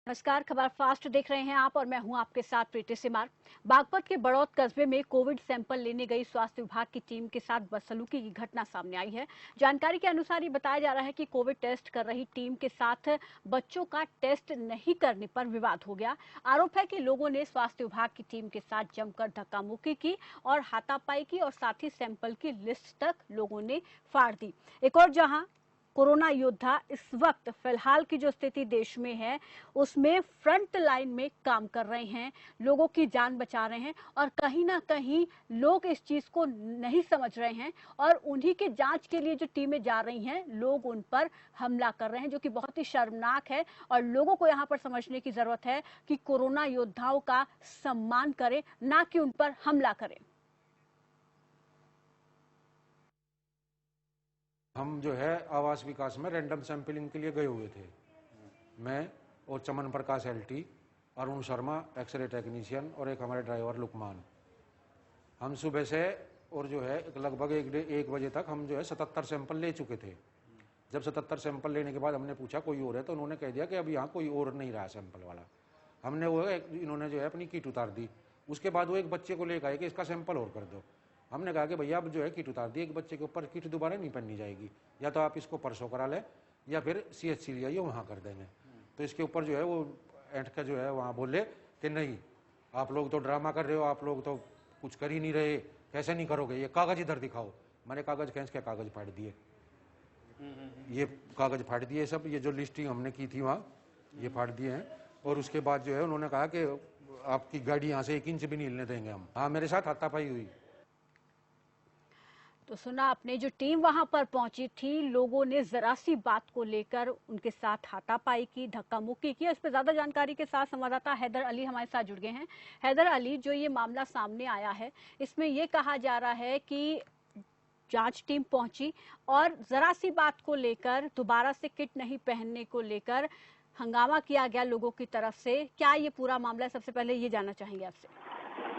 नमस्कार, खबर फास्ट देख रहे हैं आप और मैं हूं आपके साथ प्रीति सिमार। बागपत के बड़ौत कस्बे में कोविड सैंपल लेने गई स्वास्थ्य विभाग की टीम के साथ बदसलूकी की घटना सामने आई है। जानकारी के अनुसार ये बताया जा रहा है कि कोविड टेस्ट कर रही टीम के साथ बच्चों का टेस्ट नहीं करने पर विवाद हो गया। आरोप है कि लोगों ने स्वास्थ्य विभाग की टीम के साथ जमकर धक्का मुक्की की और हाथापाई की और साथ ही सैंपल की लिस्ट तक लोगों ने फाड़ दी। एक और जहां कोरोना योद्धा इस वक्त फिलहाल की जो स्थिति देश में है उसमें फ्रंट लाइन में काम कर रहे हैं, लोगों की जान बचा रहे हैं और कहीं ना कहीं लोग इस चीज को नहीं समझ रहे हैं और उन्हीं के जांच के लिए जो टीमें जा रही हैं लोग उन पर हमला कर रहे हैं, जो कि बहुत ही शर्मनाक है। और लोगों को यहाँ पर समझने की जरूरत है कि कोरोना योद्धाओं का सम्मान करें, ना कि उन पर हमला करें। हम जो है आवास विकास में रैंडम सैंपलिंग के लिए गए हुए थे। मैं और Chaman Prakash LT, Arun Sharma X-ray technician और एक हमारे ड्राइवर लुकमान। हम सुबह से और जो है लगभग एक बजे तक हम जो है 77 सैंपल ले चुके थे। जब 77 सैंपल लेने के बाद हमने पूछा कोई और है, तो उन्होंने कह दिया कि अब यहाँ कोई और नहीं रहा सैंपल वाला। हमने वो इन्होंने जो है अपनी किट उतार दी। उसके बाद वो एक बच्चे को लेकर आए कि इसका सैंपल और कर दो। हमने कहा कि भैया अब जो है किट उतार दी, एक बच्चे के ऊपर किट दोबारा नहीं पहननी जाएगी, या तो आप इसको परसों करा लें या फिर CHC ले आइए, वहाँ कर देंगे। तो इसके ऊपर जो है वो एंड का जो है वहाँ बोले कि नहीं, आप लोग तो ड्रामा कर रहे हो, आप लोग तो कुछ कर ही नहीं रहे, कैसे नहीं करोगे, ये कागज इधर दिखाओ। मैंने कागज खींच के कागज फाड़ दिए, ये कागज फाड़ दिए सब, ये जो लिस्टिंग हमने की थी वहाँ ये फाड़ दिए हैं। और उसके बाद जो है उन्होंने कहा कि आपकी गाड़ी यहाँ से 1 इंच भी नहीं हिलने देंगे हम। हाँ, मेरे साथ हाथापाई हुई। तो सुना आपने, जो टीम वहां पर पहुंची थी, लोगों ने जरा सी बात को लेकर उनके साथ हाथापाई की, धक्का मुक्की की। इस पर ज्यादा जानकारी के साथ संवाददाता हैदर अली हमारे साथ जुड़ गए हैं। हैदर अली, जो ये मामला सामने आया है इसमें ये कहा जा रहा है कि जांच टीम पहुंची और जरा सी बात को लेकर, दोबारा से किट नहीं पहनने को लेकर हंगामा किया गया लोगों की तरफ से। क्या ये पूरा मामला है? सबसे पहले ये जानना चाहेंगे आपसे।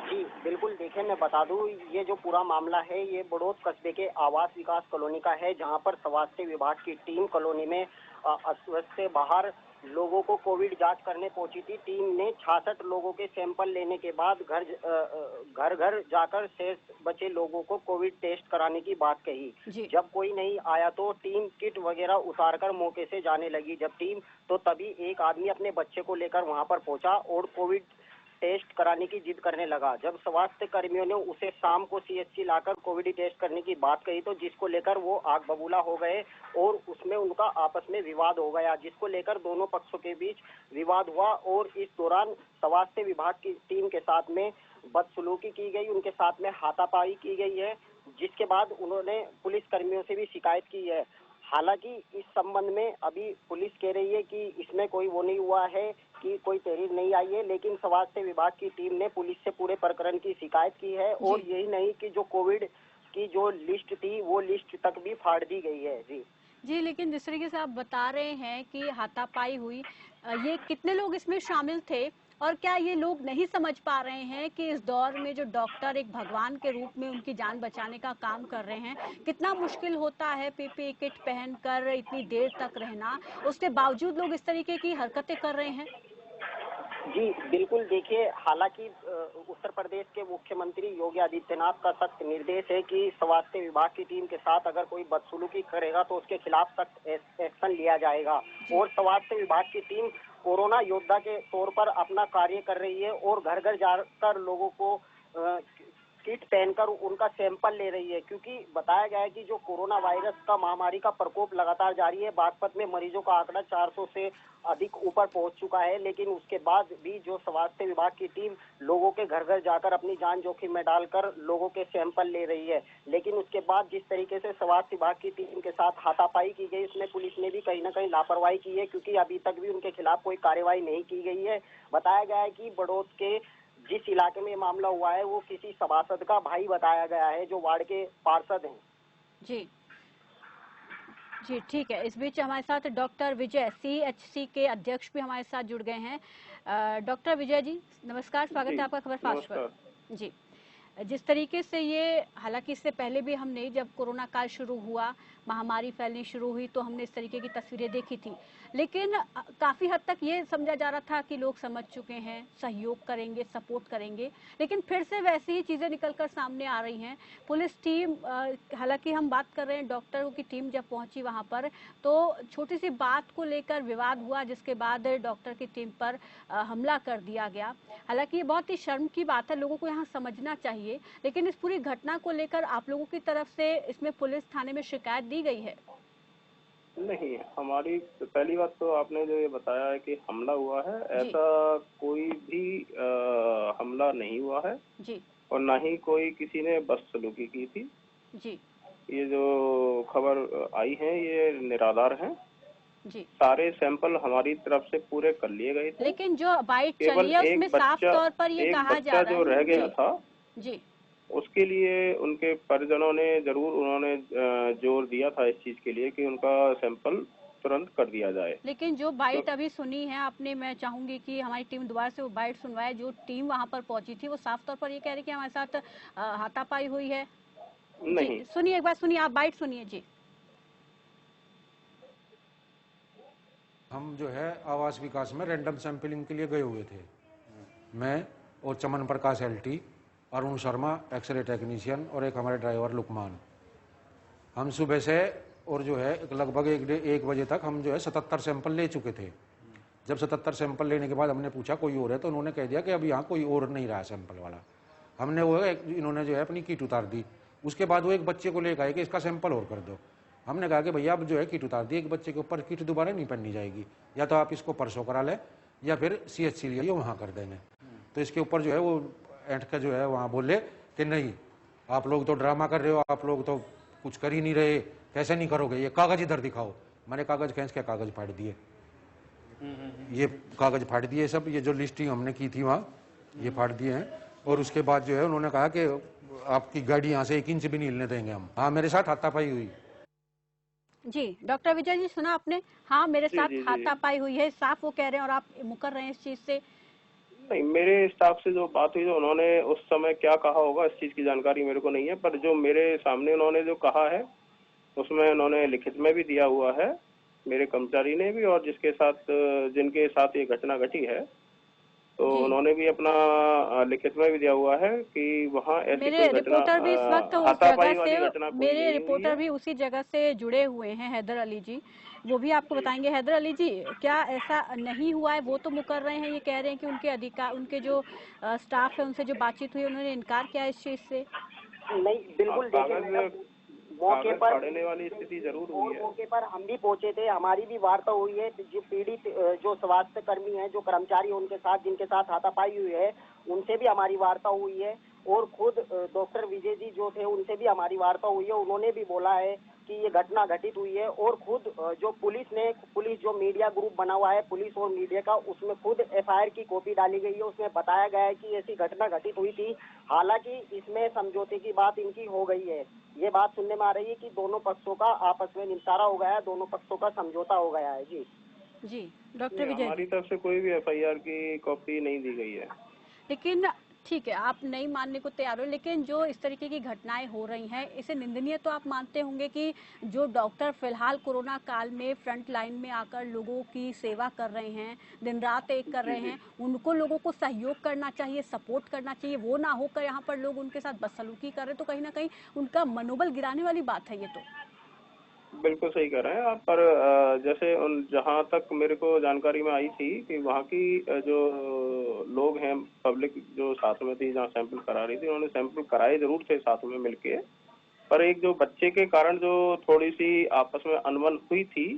जी बिल्कुल, देखिए मैं बता दूं, ये जो पूरा मामला है ये बड़ौत कस्बे के आवास विकास कॉलोनी का है, जहां पर स्वास्थ्य विभाग की टीम कॉलोनी में अस्वस्थ से बाहर लोगों को कोविड जांच करने पहुंची थी। टीम ने 66 लोगों के सैंपल लेने के बाद घर घर जाकर शेष बचे लोगों को कोविड टेस्ट कराने की बात कही। जब कोई नहीं आया तो टीम किट वगैरह उतारकर मौके से जाने लगी। जब टीम तो तभी एक आदमी अपने बच्चे को लेकर वहां पर पहुंचा और कोविड टेस्ट कराने की जिद करने लगा। जब स्वास्थ्य कर्मियों ने उसे शाम को CHC लाकर कोविड टेस्ट करने की बात कही तो जिसको लेकर वो आग बबूला हो गए और उसमें उनका आपस में विवाद हो गया, जिसको लेकर दोनों पक्षों के बीच विवाद हुआ। और इस दौरान स्वास्थ्य विभाग की टीम के साथ में बदसलूकी की गई, उनके साथ में हाथापाई की गई है, जिसके बाद उन्होंने पुलिस कर्मियों से भी शिकायत की है। हालांकि इस संबंध में अभी पुलिस कह रही है कि इसमें कोई वो नहीं हुआ है कि कोई तहरीर नहीं आई है, लेकिन स्वास्थ्य विभाग की टीम ने पुलिस से पूरे प्रकरण की शिकायत की है। और यही नहीं कि जो कोविड की जो लिस्ट थी वो लिस्ट तक भी फाड़ दी गई है। जी, लेकिन जिस तरीके से आप बता रहे हैं कि हाथापाई हुई, ये कितने लोग इसमें शामिल थे और क्या ये लोग नहीं समझ पा रहे हैं कि इस दौर में जो डॉक्टर एक भगवान के रूप में उनकी जान बचाने का काम कर रहे हैं, कितना मुश्किल होता है PPE किट पहनकर इतनी देर तक रहना, उसके बावजूद लोग इस तरीके की हरकतें कर रहे हैं? जी बिल्कुल, देखिए हालांकि उत्तर प्रदेश के मुख्यमंत्री योगी आदित्यनाथ का सख्त निर्देश है कि स्वास्थ्य विभाग की टीम के साथ अगर कोई बदसलूकी करेगा तो उसके खिलाफ सख्त एक्शन लिया जाएगा। और स्वास्थ्य विभाग की टीम कोरोना योद्धा के तौर पर अपना कार्य कर रही है और घर घर जाकर लोगों को किट पहनकर उनका सैंपल ले रही है, क्योंकि बताया गया है कि जो कोरोना वायरस का महामारी का प्रकोप लगातार जारी है। बागपत में मरीजों का आंकड़ा 400 से अधिक ऊपर पहुंच चुका है, लेकिन उसके बाद भी जो स्वास्थ्य विभाग की टीम लोगों के घर घर जाकर अपनी जान जोखिम में डालकर लोगों के सैंपल ले रही है। लेकिन उसके बाद जिस तरीके से स्वास्थ्य विभाग की टीम के साथ हाथापाई की गई, उसमें पुलिस ने भी कहीं ना कहीं लापरवाही की है, क्योंकि अभी तक भी उनके खिलाफ कोई कार्रवाई नहीं की गई है। बताया गया है कि बड़ौत के जिस इलाके में मामला हुआ है वो किसी सभासद का भाई बताया गया है, जो वार्ड के पार्षद हैं। जी जी, ठीक है। इस बीच हमारे साथ डॉक्टर विजय, CHC के अध्यक्ष भी हमारे साथ जुड़ गए हैं। डॉक्टर विजय जी, नमस्कार, स्वागत है आपका खबर फास्ट पर। जी, जिस तरीके से ये, हालांकि इससे पहले भी हमने, जब कोरोना काल शुरू हुआ, महामारी फैलनी शुरू हुई, तो हमने इस तरीके की तस्वीरें देखी थी, लेकिन काफी हद तक ये समझा जा रहा था कि लोग समझ चुके हैं, सहयोग करेंगे, सपोर्ट करेंगे, लेकिन फिर से वैसी ही चीजें निकलकर सामने आ रही हैं। पुलिस टीम, हालांकि हम बात कर रहे हैं डॉक्टरों की टीम जब पहुंची वहां पर तो छोटी सी बात को लेकर विवाद हुआ, जिसके बाद डॉक्टर की टीम पर हमला कर दिया गया। हालांकि ये बहुत ही शर्म की बात है, लोगों को यहाँ समझना चाहिए। लेकिन इस पूरी घटना को लेकर आप लोगों की तरफ से इसमें पुलिस थाने में शिकायत दी गई है? नहीं, हमारी पहली बात तो आपने जो ये बताया है कि हमला हुआ है, ऐसा कोई भी हमला नहीं हुआ है जी। और ना ही कोई किसी ने बदसलूकी की थी जी। ये जो खबर आई है ये निराधार है जी। सारे सैंपल हमारी तरफ से पूरे कर लिए गए थे। लेकिन जो बाइट केवल चली है उसमें एक साफ बच्चा तौर पर ये कहा जा रहा है जो रह गया था जी, उसके लिए उनके परिजनों ने जरूर उन्होंने जोर दिया था इस चीज के लिए कि उनका सैंपल तुरंत कर दिया जाए। लेकिन जो बाइट अभी सुनी है आपने, मैं चाहूंगी कि हमारी टीम दोबारा से वो बाइट सुनवाए। जो टीम वहां पर पहुंची थी वो साफ तौर पर ये कह रही कि हमारे साथ हाथापाई हुई है। नहीं, जी सुनिए, एक बार सुनिए, आप बाइट सुनिए जी। हम जो है आवास विकास में रैंडम सैंपलिंग के लिए गए हुए थे। मैं और Chaman Prakash LT, Arun Sharma X-ray technician और एक हमारे ड्राइवर लुकमान। हम सुबह से और जो है लगभग 1 बजे तक हम जो है 77 सैंपल ले चुके थे। जब 77 सैंपल लेने के बाद हमने पूछा कोई और है, तो उन्होंने कह दिया कि अब यहाँ कोई और नहीं रहा सैंपल वाला। हमने वो इन्होंने जो है अपनी किट उतार दी। उसके बाद वो एक बच्चे को लेकर आए कि इसका सैंपल और कर दो। हमने कहा कि भैया अब जो है किट उतार दी, एक बच्चे के ऊपर किट दोबारा नहीं पहनी जाएगी, या तो आप इसको परसों करा लें या फिर CHC लिए वहाँ कर देंगे। तो इसके ऊपर जो है वो एंड का जो है वहाँ बोले कि नहीं, आप लोग तो ड्रामा कर रहे हो, आप लोग तो कुछ कर ही नहीं रहे, कैसे नहीं करोगे, ये कागज इधर दिखाओ। मैंने कागज खींच के कागज फाड़ दिए, ये कागज फाड़ दिए सब, ये जो लिस्टिंग हमने की थी वहाँ ये फाड़ दिए हैं। और उसके बाद जो है उन्होंने कहा कि आपकी गाड़ी यहाँ से 1 इंच भी नहीं हिलने देंगे हम। हाँ, मेरे साथ हाथापाई हुई। जी डॉक्टर विजय जी, सुना आपने? हाँ, मेरे साथ जी। हाथापाई हुई है, साफ वो कह रहे हैं, और आप मुकर रहे हैं इस चीज से। नहीं, मेरे स्टाफ से जो बात हुई, जो उन्होंने उस समय क्या कहा होगा इस चीज की जानकारी मेरे को नहीं है, पर जो मेरे सामने उन्होंने जो कहा है उसमें उन्होंने लिखित में भी दिया हुआ है, मेरे कर्मचारी ने भी, और जिनके साथ ये घटना घटी है तो उन्होंने भी अपना लिखित में भी दिया हुआ है कि वहाँ ऐसी मेरे रिपोर्टर भी इस वक्त उस जगह से, मेरे रिपोर्टर भी उसी जगह से जुड़े हुए हैं, हैदर अली जी, वो भी आपको बताएंगे। हैदर अली जी, क्या ऐसा नहीं हुआ है? वो तो मुकर रहे हैं, ये कह रहे हैं कि उनके जो स्टाफ है उनसे जो बातचीत हुई उन्होंने इनकार किया इस चीज से। नहीं, बिल्कुल देखिए, मौके पर फाड़ने वाली स्थिति जरूर हुई है। मौके पर हम भी पहुंचे थे, हमारी भी वार्ता हुई है। जो पीड़ित जो स्वास्थ्य कर्मी हैं, जो कर्मचारी उनके साथ जिनके साथ हाथापाई हुई है, उनसे भी हमारी वार्ता हुई है। और खुद डॉक्टर विजय जी जो थे उनसे भी हमारी वार्ता हुई है। उन्होंने भी बोला है कि ये घटना घटित हुई है। और खुद जो पुलिस जो मीडिया ग्रुप बना हुआ है पुलिस और मीडिया का, उसमें खुद FIR की कॉपी डाली गई है। उसमें बताया गया है कि ऐसी घटना घटित हुई थी। हालांकि इसमें समझौते की बात इनकी हो गई है। ये बात सुनने में आ रही है कि दोनों पक्षों का आपस में निपटारा हो गया है, दोनों पक्षों का समझौता हो गया है। जी डॉक्टर विजय, हमारी तरफ से कोई भी FIR की कॉपी नहीं दी गई है। लेकिन ठीक है, आप नहीं मानने को तैयार हो, लेकिन जो इस तरीके की घटनाएं हो रही हैं इसे निंदनीय तो आप मानते होंगे कि जो डॉक्टर फिलहाल कोरोना काल में फ्रंट लाइन में आकर लोगों की सेवा कर रहे हैं, दिन रात एक कर रहे हैं, उनको लोगों को सहयोग करना चाहिए, सपोर्ट करना चाहिए। वो ना होकर यहाँ पर लोग उनके साथ बदसलूकी कर रहे, तो कहीं ना कहीं उनका मनोबल गिराने वाली बात है ये तो। बिल्कुल सही कह रहे हैं आप, पर जैसे जहाँ तक मेरे को जानकारी में आई थी कि वहाँ की जो लोग हैं, पब्लिक जो साथ में थी, जहाँ सैंपल करा रही थी, उन्होंने सैंपल कराए जरूर थे साथ में मिलके, पर एक जो बच्चे के कारण जो थोड़ी सी आपस में अनबन हुई थी,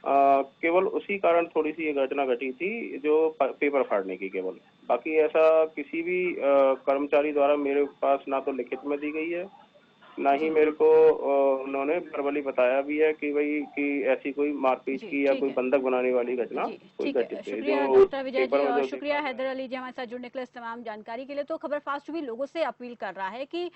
केवल उसी कारण थोड़ी सी ये घटना घटी थी, जो पेपर फाड़ने की केवल। बाकी ऐसा किसी भी कर्मचारी द्वारा मेरे पास ना तो लिखित में दी गई है, ना ही मेरे को उन्होंने वर्बली बताया भी है कि भाई कि ऐसी कोई मारपीट की या कोई बंधक बनाने वाली घटना कोई घटित है। शुक्रिया डॉक्टर विजय जी, और शुक्रिया हैदर अली जी हमारे साथ जुड़ने के लिए, इस तमाम जानकारी के लिए। तो खबर फास्ट भी लोगों से अपील कर रहा है कि